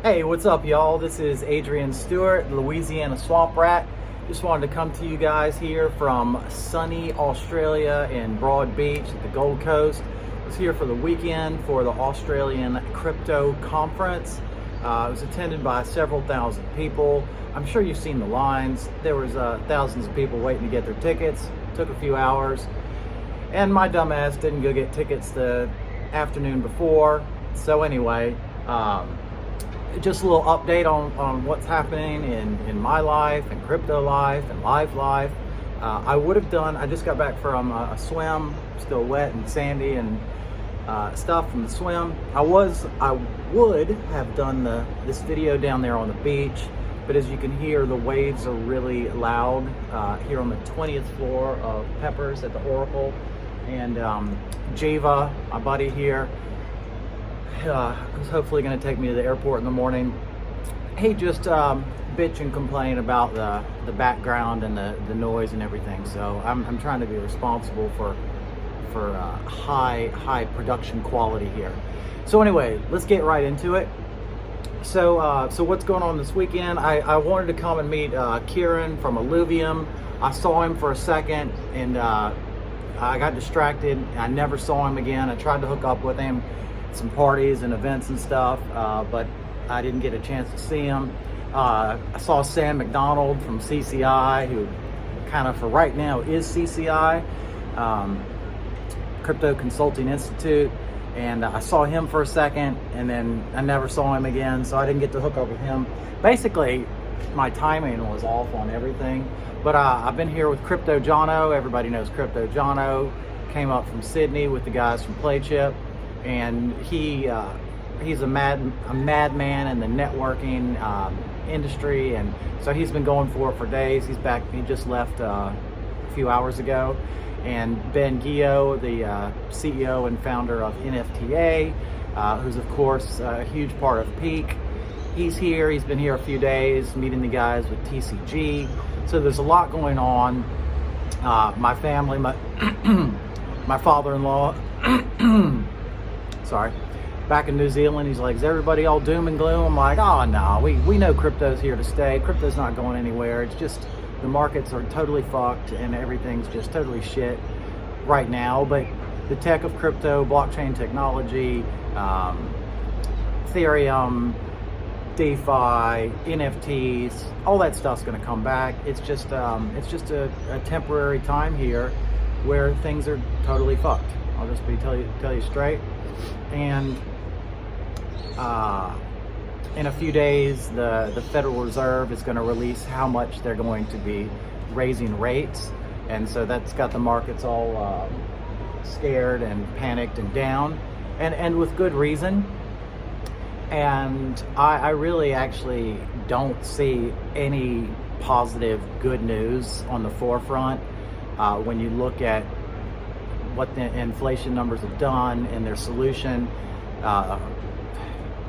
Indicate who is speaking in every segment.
Speaker 1: Hey, what's up, y'all? This is Adrian Stewart, Louisiana Swamp Rat. Just wanted to come to you guys here from sunny Australia in Broad Beach at the Gold Coast. I was here for the weekend for the Australian Crypto Conference. It was attended by several thousand people. I'm sure you've seen the lines. There was thousands of people waiting to get their tickets. Took a few hours. And my dumbass didn't go get tickets the afternoon before. So anyway, just a little update on what's happening in my life and crypto life and life. I just got back from a swim, still wet and sandy and stuff from the swim. I would have done this video down there on the beach, but as you can hear, the waves are really loud here on the 20th floor of Peppers at the Oracle. And Jiva, my buddy here, who's hopefully going to take me to the airport in the morning. He just bitch and complain about the background and the noise and everything. So I'm trying to be responsible for high production quality here. So anyway, let's get right into it. So what's going on this weekend? I wanted to come and meet Kieran from Illuvium. I saw him for a second and I got distracted. I never saw him again. I tried to hook up with him, some parties and events and stuff, but I didn't get a chance to see him. I saw Sam McDonald from CCI, who kind of for right now is CCI, Crypto Consulting Institute, and I saw him for a second, and then I never saw him again, so I didn't get to hook up with him. Basically, my timing was off on everything, but I've been here with Crypto Jono. Everybody knows Crypto Jono. Came up from Sydney with the guys from PlayChip. And he's a madman in the networking industry, and so he's been going for it for days. He's back. He just left a few hours ago. And Ben Gio, the CEO and founder of NFTA, who's of course a huge part of Peak, he's here. He's been here a few days, meeting the guys with TCG. So there's a lot going on. My family, my father-in-law. Sorry, back in New Zealand, he's like, is everybody all doom and gloom? I'm like, oh no, we know crypto's here to stay. Crypto's not going anywhere. It's just the markets are totally fucked and everything's just totally shit right now. But the tech of crypto, blockchain technology, Ethereum, DeFi, NFTs, all that stuff's going to come back. It's just a temporary time here where things are totally fucked. I'll just tell you straight. And in a few days, the Federal Reserve is going to release how much they're going to be raising rates, and so that's got the markets all scared and panicked and down, and with good reason. And I really actually don't see any positive good news on the forefront when you look at what the inflation numbers have done and their solution.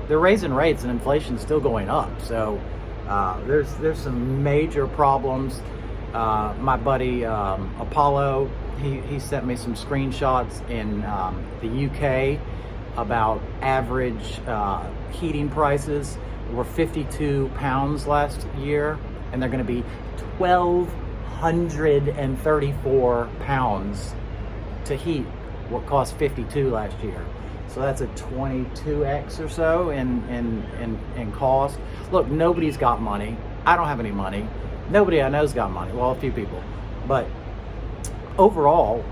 Speaker 1: They're raising rates and inflation's still going up. So there's some major problems. My buddy Apollo, he sent me some screenshots in the UK about average heating prices were £52 last year, and they're going to be £1,234 to heat what cost 52 last year. So that's a 22x or so in cost. Look, nobody's got money. I don't have any money. Nobody I know's got money. Well, a few people. But overall,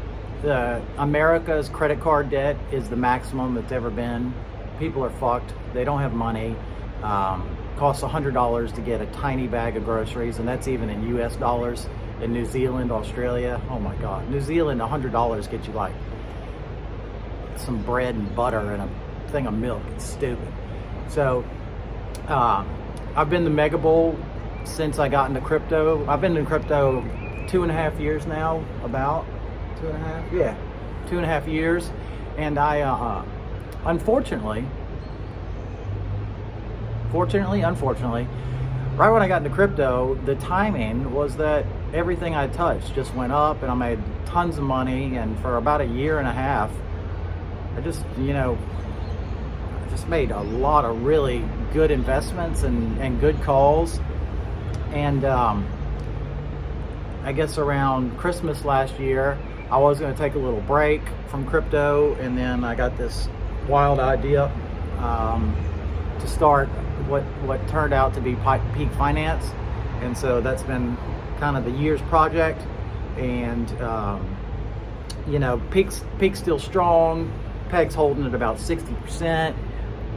Speaker 1: America's credit card debt is the maximum that's ever been. People are fucked. They don't have money. Costs $100 to get a tiny bag of groceries, and that's even in US dollars. In New Zealand, Australia, oh my God. New Zealand, $100 gets you like some bread and butter and a thing of milk. It's stupid. So I've been to Mega Bowl since I got into crypto. I've been in crypto 2.5 years now, about 2.5, yeah, 2.5 years. And I, unfortunately, right when I got into crypto, the timing was that everything I touched just went up, and I made tons of money. And for about a year and a half, I just, just made a lot of really good investments and good calls. And I guess around Christmas last year, I was going to take a little break from crypto, and then I got this wild idea to start what turned out to be Peak Finance. And so that's been kind of the year's project. And you know, Peak's still strong. Peg's holding at about 60%.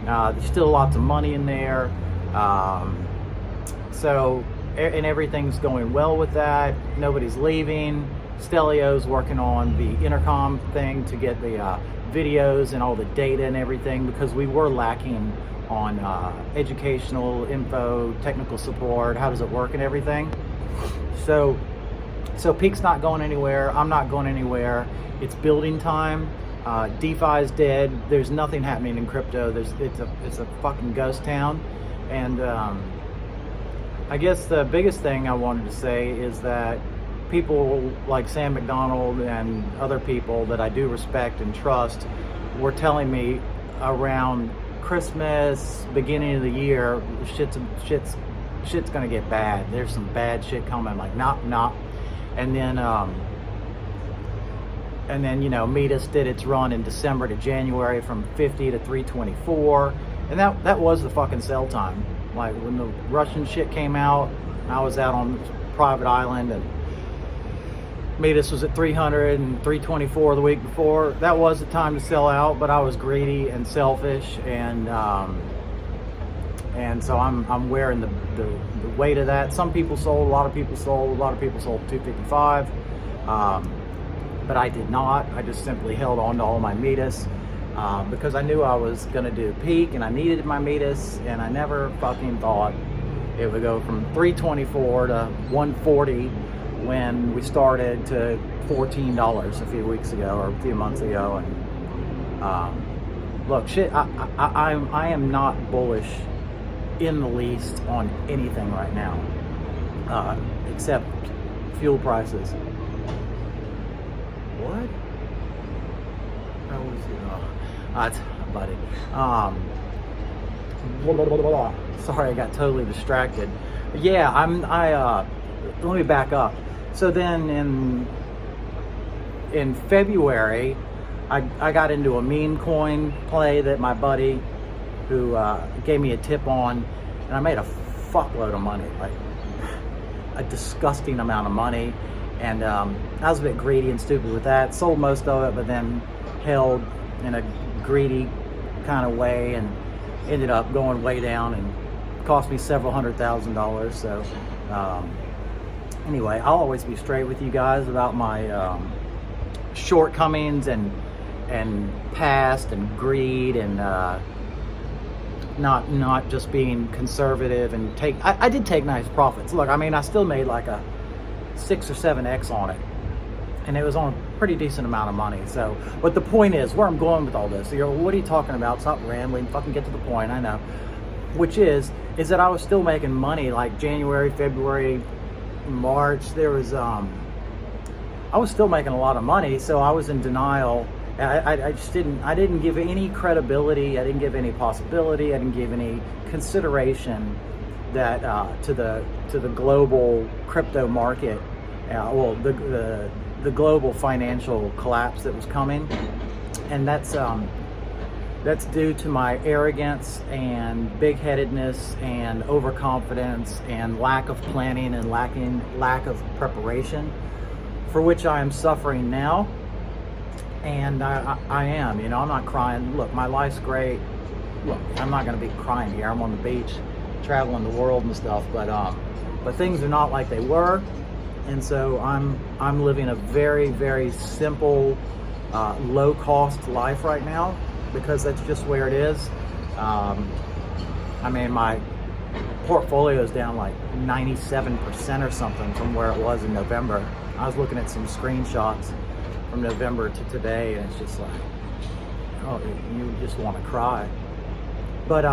Speaker 1: There's still lots of money in there. And everything's going well with that. Nobody's leaving. Stelio's working on the intercom thing to get the videos and all the data and everything, because we were lacking on educational info, technical support, how does it work and everything. So Peak's not going anywhere. I'm not going anywhere. It's building time. DeFi's dead. There's nothing happening in crypto. It's a fucking ghost town. And I guess the biggest thing I wanted to say is that people like Sam McDonald and other people that I do respect and trust were telling me around Christmas, beginning of the year, shit's gonna get bad. There's some bad shit coming. I'm like, nah. And then you know, Midas did its run in December to January from 50 to 324, and that was the fucking sell time. Like when the Russian shit came out, I was out on private island, and Midas was at 300 and 324 the week before. That was the time to sell out, but I was greedy and selfish, and so I'm wearing the weight of that. Some people sold, a lot of people sold 255, but I did not. I just simply held on to all my Midas. Because I knew I was going to do Peak and I needed my Midas, and I never fucking thought it would go from 324 to 140 when we started to $14 a few weeks ago or a few months ago. And look, shit, I am not bullish in the least on anything right now, except fuel prices. What? How was it? That's buddy. Sorry, I got totally distracted. Yeah, let me back up. So then in February, I got into a meme coin play that my buddy who gave me a tip on, and I made a fuckload of money, like a disgusting amount of money. And I was a bit greedy and stupid with that. Sold most of it, but then held in a greedy kind of way, and ended up going way down and cost me several $100,000. So anyway, I'll always be straight with you guys about my shortcomings and past and greed, and not just being conservative and I did take nice profits. Look, I mean, I still made like a 6 or 7x on it, and it was on a pretty decent amount of money. So, but the point is, where I'm going with all this, you're, what are you talking about? Stop rambling, fucking get to the point. I know. Which is that I was still making money, like January, February, March. There was I was still making a lot of money, so I was in denial. I just didn't give any credibility. I didn't give any possibility. I didn't give any consideration that to the global crypto market, the global financial collapse that was coming. And that's due to my arrogance and big-headedness and overconfidence and lack of planning and lack of preparation, for which I am suffering now. And I am, I'm not crying. Look, my life's great. Look, I'm not going to be crying here. I'm on the beach, traveling the world and stuff, but things are not like they were. And so I'm living a very, very simple, low-cost life right now, because that's just where it is. I mean, my portfolio is down like 97% or something from where it was in November. I was looking at some screenshots from November to today, and it's just like, oh, you just want to cry. But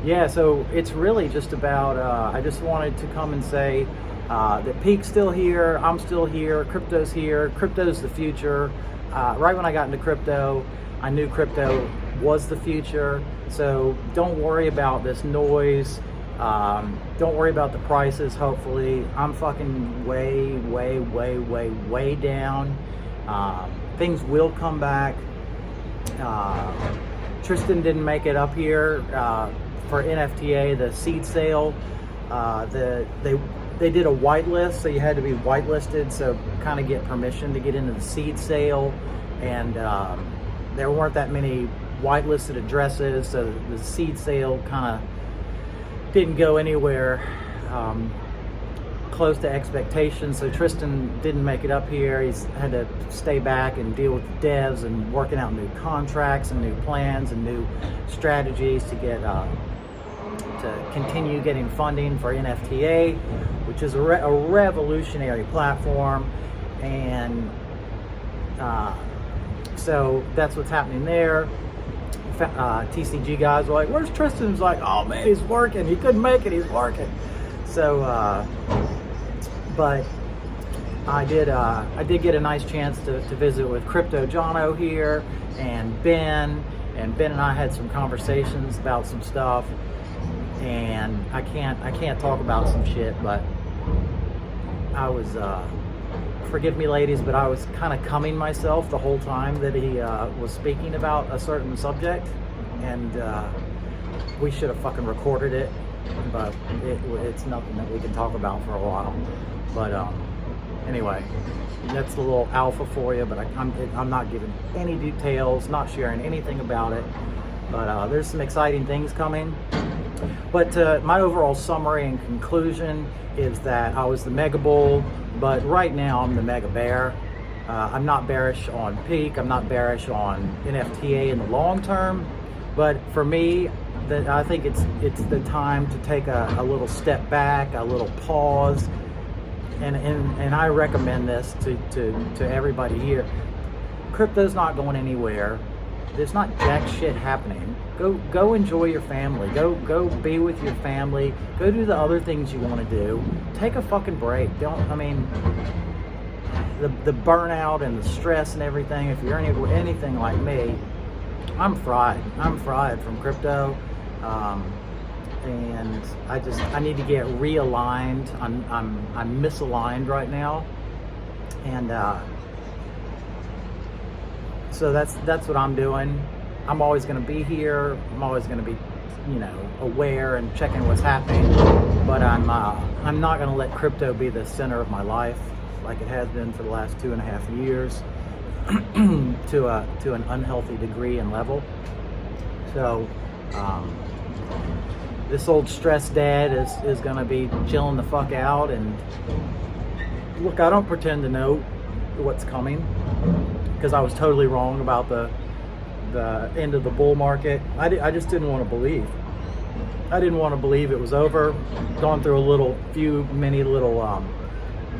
Speaker 1: yeah, so it's really just about, I just wanted to come and say that Peak's still here, I'm still here, crypto's the future. Right when I got into crypto, I knew crypto was the future. So don't worry about this noise. Don't worry about the prices. Hopefully, I'm fucking way down. Things will come back. Tristan didn't make it up here for NFTA, the seed sale. They did a whitelist, so you had to be whitelisted, so kind of get permission to get into the seed sale. And there weren't that many whitelisted addresses, so the seed sale kind of didn't go anywhere close to expectations. So Tristan didn't make it up here. He's had to stay back and deal with the devs and working out new contracts and new plans and new strategies to get to continue getting funding for NFTA, which is a revolutionary platform. And so that's what's happening there. TCG guys were like, "Where's Tristan?" He's like, "Oh man, he's working. He couldn't make it. He's working." So, but I did get a nice chance to visit with Crypto Jono here and Ben and I had some conversations about some stuff. And I can't talk about some shit, but I was, forgive me ladies, but I was kind of cumming myself the whole time that he was speaking about a certain subject, and we should have fucking recorded it, but it's nothing that we can talk about for a while. But anyway, that's the little alpha for you, but I'm not giving any details, not sharing anything about it, but there's some exciting things coming. But my overall summary and conclusion is that I was the mega bull, but right now I'm the mega bear. I'm not bearish on peak. I'm not bearish on NFTA in the long term. But for me, I think it's the time to take a little step back, a little pause, and I recommend this to everybody here. Crypto's not going anywhere. There's not jack shit happening. Go enjoy your family. Go be with your family. Go do the other things you want to do. Take a fucking break. The burnout and the stress and everything, if you're anything like me, I'm fried. I'm fried from crypto. And I need to get realigned. I'm misaligned right now. And so that's what I'm doing. I'm always going to be here. I'm always going to be, aware and checking what's happening. But I'm not going to let crypto be the center of my life like it has been for the last 2.5 years to an unhealthy degree and level. So this old stressed dad is going to be chilling the fuck out. And look, I don't pretend to know what's coming, because I was totally wrong about the end of the bull market. I just didn't want to believe. I didn't want to believe it was over. Gone through many little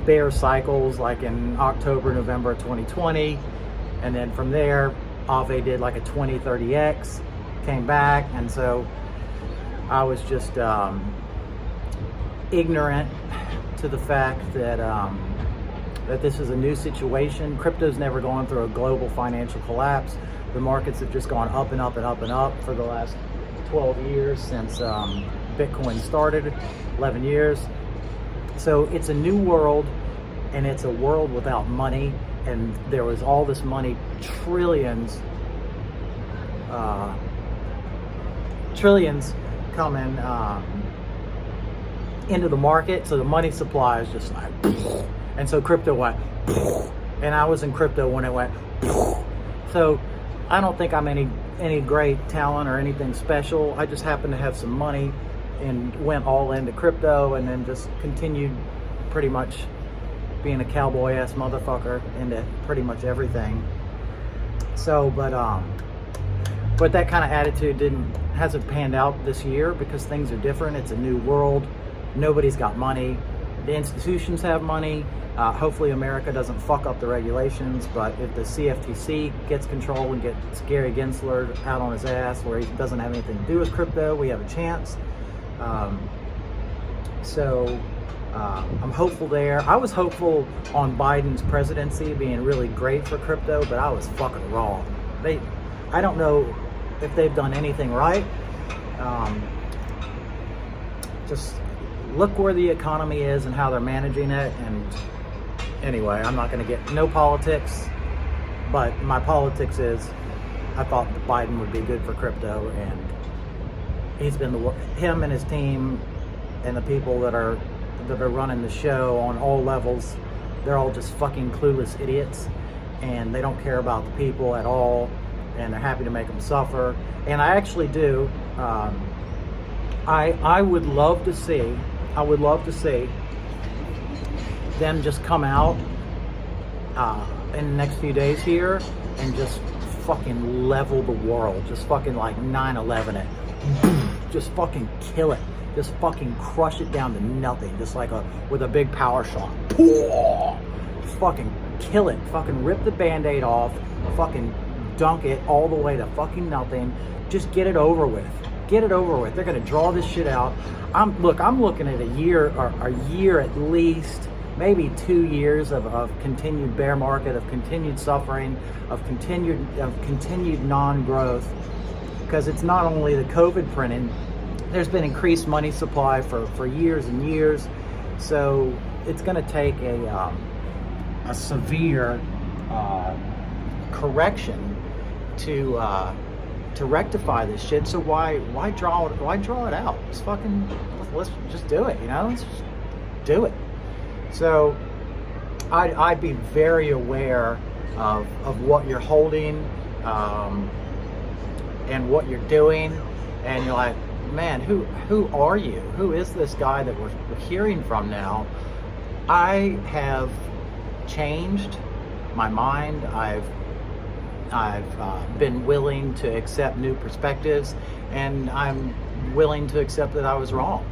Speaker 1: bear cycles, like in October, November 2020. And then from there, Aave did like a 20-30x, came back. And so I was just ignorant to the fact that this is a new situation. Crypto's never gone through a global financial collapse. The markets have just gone up and up and up and up for the last 12 years since Bitcoin started, 11 years. So it's a new world, and it's a world without money. And there was all this money, trillions coming into the market. So the money supply is just like, and so crypto went, and I was in crypto when it went. So I don't think I'm any great talent or anything special. I just happened to have some money and went all into crypto, and then just continued pretty much being a cowboy ass motherfucker into pretty much everything. So, but that kind of attitude hasn't panned out this year, because things are different. It's a new world. Nobody's got money. The institutions have money. Hopefully America doesn't fuck up the regulations, but if the CFTC gets control and gets Gary Gensler out on his ass where he doesn't have anything to do with crypto, we have a chance. I'm hopeful there. I was hopeful on Biden's presidency being really great for crypto, but I was fucking wrong. I don't know if they've done anything right. Just look where the economy is and how they're managing it. And anyway, I'm not going to get no politics, but my politics is I thought Biden would be good for crypto, and he's been him and his team and the people that are running the show on all levels. They're all just fucking clueless idiots, and they don't care about the people at all, and they're happy to make them suffer. And I actually do. I would love to see them just come out in the next few days here and just fucking level the world, just fucking like 9/11 it, just fucking kill it, just fucking crush it down to nothing, just like with a big power shot, just fucking kill it, fucking rip the band-aid off, fucking dunk it all the way to fucking nothing, just get it over with. Get it over with. They're gonna draw this shit out. I'm looking at a year at least, maybe 2 years of continued bear market, of continued suffering, of continued non-growth, because it's not only the COVID printing. There's been increased money supply for years and years, so it's going to take a severe correction to rectify this shit. So why draw it out? Just fucking let's just do it, you know? Let's just do it. So I'd be very aware of what you're holding and what you're doing, and you're like, man, who are you? Who is this guy that we're hearing from now? I have changed my mind. I've been willing to accept new perspectives, and I'm willing to accept that I was wrong.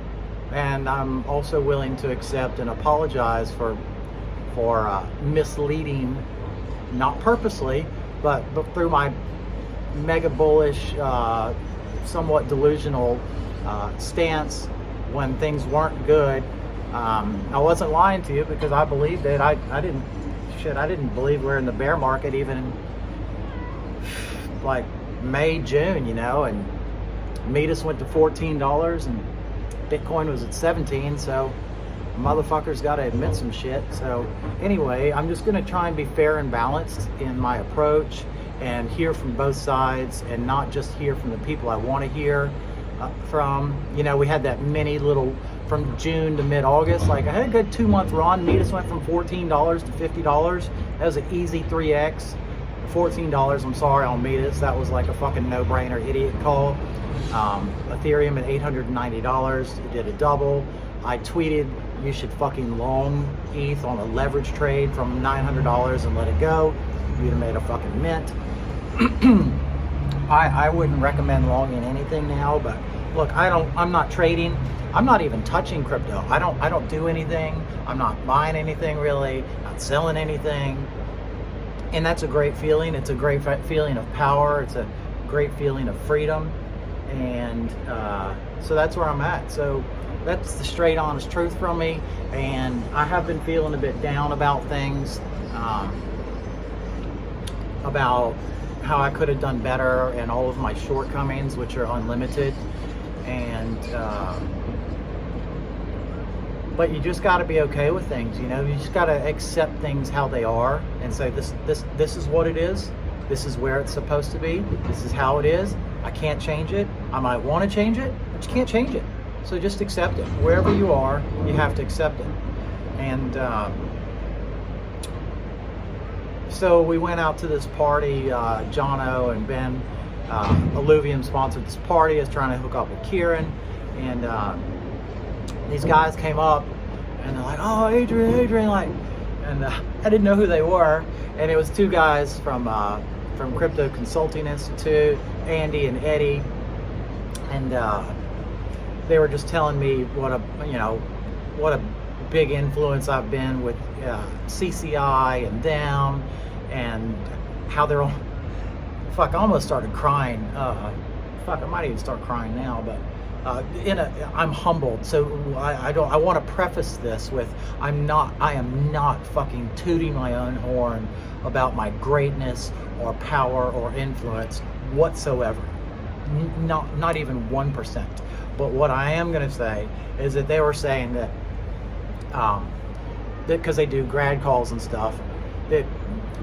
Speaker 1: And I'm also willing to accept and apologize for misleading, not purposely, but through my mega bullish, somewhat delusional stance when things weren't good. I wasn't lying to you because I believed it. I didn't believe we're in the bear market even like May, June, you know, and Midas went to $14 and Bitcoin was at 17, so motherfuckers got to admit some shit. So anyway, I'm just going to try and be fair and balanced in my approach and hear from both sides, and not just hear from the people I want to hear from. You know, we had that mini little, from June to mid-August, like I had a good 2-month run. Midas went from $14 to $50. That was an easy 3x. $14, I'm sorry, on Midas. That was like a fucking no-brainer idiot call. Ethereum at $890, it did a double. I tweeted you should fucking long ETH on a leverage trade from $900 and let it go. You'd have made a fucking mint. I wouldn't recommend longing anything now, but look, I'm not trading. I'm not even touching crypto. I don't do anything. I'm not buying anything really, not selling anything. And that's a great feeling. It's a great feeling of power. It's a great feeling of freedom. And so that's where I'm at. So that's the straight, honest truth from me. And I have been feeling a bit down about things, about how I could have done better and all of my shortcomings, which are unlimited. And but you just got to be okay with things, you know. You just got to accept things how they are and say, this is what it is. This is where it's supposed to be. This is how it is. I can't change it. I might want to change it, but you can't change it. So just accept it. Wherever you are, you have to accept it. And so we went out to this party. Jono and Ben Alluvium sponsored this party. I was trying to hook up with Kieran, and these guys came up and they're like, "Oh, Adrian," like, and I didn't know who they were, and it was two guys from Crypto Consulting Institute, Andy and Eddie, and they were just telling me what a big influence I've been with CCI and them, and how they're all, fuck, I almost started crying. Fuck, I might even start crying now, but I'm humbled. So I want to preface this with, I am not fucking tooting my own horn about my greatness or power or influence whatsoever. not even 1%. But what I am going to say is that they were saying that because they do grad calls and stuff, that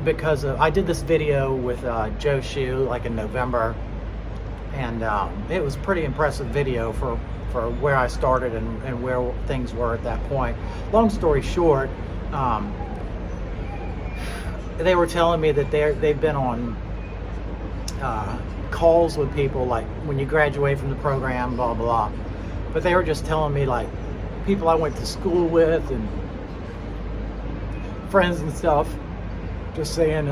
Speaker 1: because I did this video with Joe Shu like in November, and it was a pretty impressive video for where I started and where things were at that point. Long story short, they were telling me that they've been on calls with people like when you graduate from the program, blah blah. But they were just telling me like people I went to school with and friends and stuff, just saying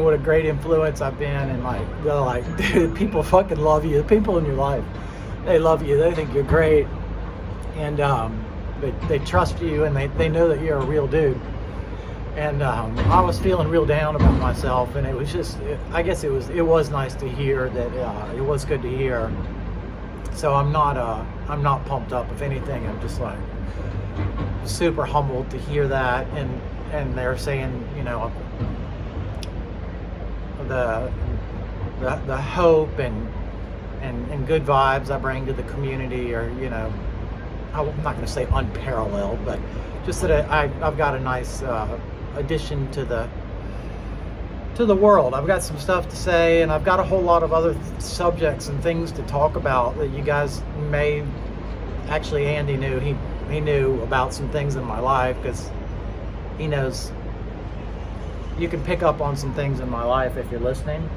Speaker 1: what a great influence I've been, and like they're like, dude, people fucking love you. The people in your life, they love you. They think you're great, and they trust you, and they know that you're a real dude. And I was feeling real down about myself, and it was just, I guess it was nice to hear that. It was good to hear. So I'm not pumped up. If anything, I'm just like super humbled to hear that, and they're saying, you know, the hope and good vibes I bring to the community are, you know, I'm not going to say unparalleled, but just that I've got a nice addition to the world. I've got some stuff to say, and I've got a whole lot of other subjects and things to talk about that you guys may, actually Andy knew, he knew about some things in my life, because he knows you can pick up on some things in my life if you're listening,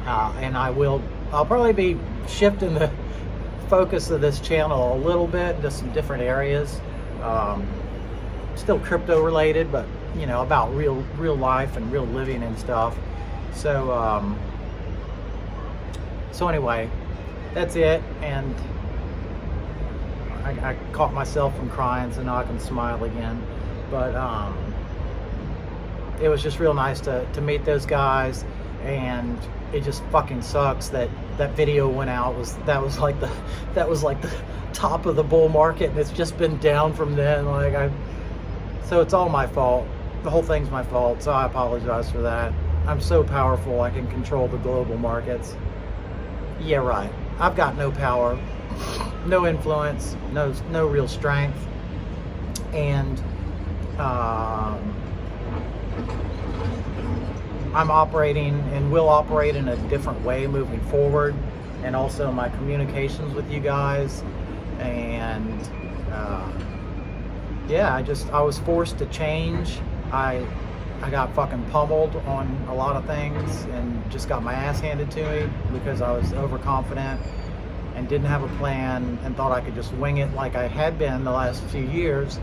Speaker 1: and I'll probably be shifting the focus of this channel a little bit to some different areas, still crypto related, but you know, about real life and real living and stuff. So anyway, that's it. And I caught myself from crying, so now I can smile again. But it was just real nice to meet those guys, and it just fucking sucks that video went out. That was like the top of the bull market, and it's just been down from then. So it's all my fault. The whole thing's my fault, so I apologize for that. I'm so powerful I can control the global markets. Yeah, right. I've got no power, no influence, no real strength, and I'm operating and will operate in a different way moving forward, and also my communications with you guys. And yeah, I was forced to change. I got fucking pummeled on a lot of things and just got my ass handed to me because I was overconfident and didn't have a plan and thought I could just wing it like I had been the last few years,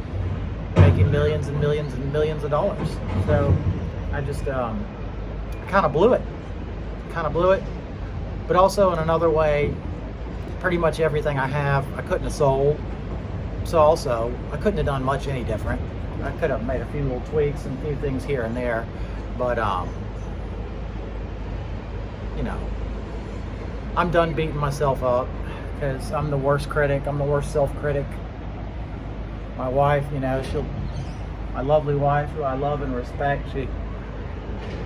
Speaker 1: making millions and millions and millions of dollars. So I just kind of blew it. But also in another way, pretty much everything I have I couldn't have sold. So also, I couldn't have done much any different. I could have made a few little tweaks and a few things here and there, but you know, I'm done beating myself up, because I'm the worst critic. I'm the worst self-critic. My wife, you know, my lovely wife, who I love and respect, she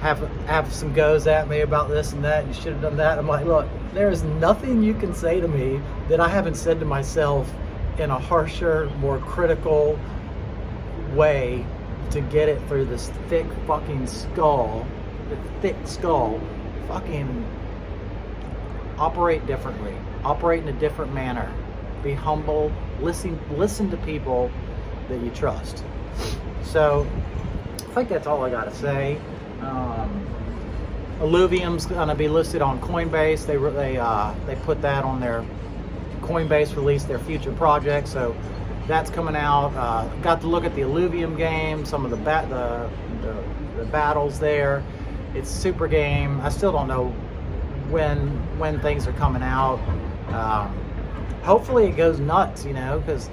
Speaker 1: have some goes at me about this and that. You should have done that. I'm like, look, there is nothing you can say to me that I haven't said to myself in a harsher, more critical way to get it through this thick fucking skull. The thick skull. Fucking operate differently. Operate in a different manner. Be humble. Listen to people that you trust. So I think that's all I gotta say. Illuvium's gonna be listed on Coinbase. They put that on their Coinbase, released their future project, so that's coming out. Got to look at the Illuvium game, some of the battles there. It's super game. I still don't know when things are coming out. Hopefully it goes nuts, you know, because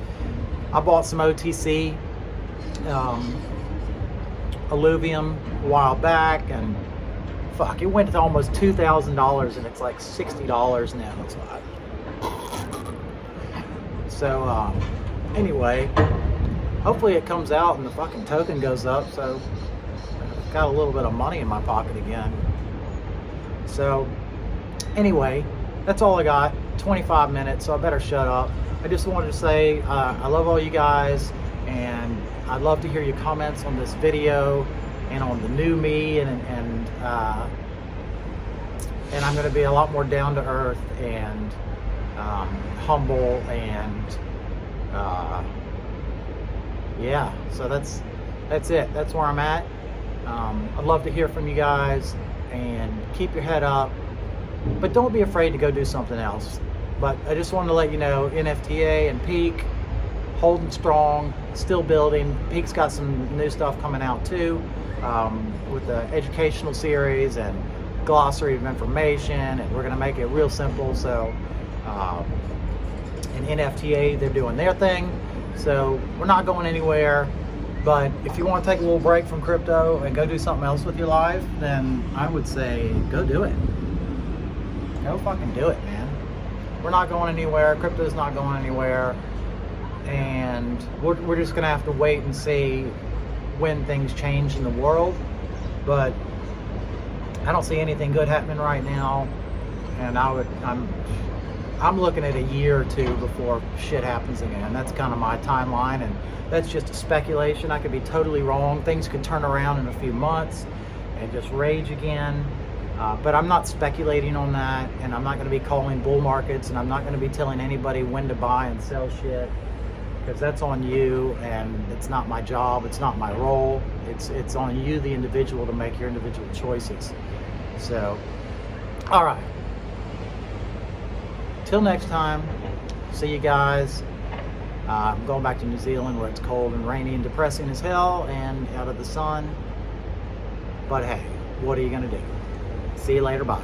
Speaker 1: I bought some OTC Illuvium a while back, and fuck, it went to almost $2,000, and it's like $60 now. It's like, so anyway, hopefully it comes out and the fucking token goes up, so I've got a little bit of money in my pocket again. So Anyway, that's all I got. 25 minutes, so I better shut up. I just wanted to say I love all you guys, and I'd love to hear your comments on this video and on the new me, and I'm going to be a lot more down to earth and humble, and yeah, so that's it. That's where I'm at. I'd love to hear from you guys, and keep your head up, but don't be afraid to go do something else. But I just wanted to let you know, NFTA and Peak holding strong, still building. Peak's got some new stuff coming out too, with the educational series and glossary of information, and we're going to make it real simple. So in NFTA, they're doing their thing, so we're not going anywhere. But if you want to take a little break from crypto and go do something else with your life, then I would say go do it. Go fucking do it, man. We're not going anywhere. Crypto's not going anywhere, and we're just gonna have to wait and see when things change in the world. But I don't see anything good happening right now, and I'm looking at a year or two before shit happens again. That's kind of my timeline, and that's just a speculation. I could be totally wrong. Things could turn around in a few months and just rage again. But I'm not speculating on that, and I'm not going to be calling bull markets, and I'm not going to be telling anybody when to buy and sell shit, because that's on you, and it's not my job. It's not my role. It's on you, the individual, to make your individual choices. So, all right. Till next time, see you guys. I'm going back to New Zealand, where it's cold and rainy and depressing as hell and out of the sun. But hey, what are you going to do? See you later. Bye.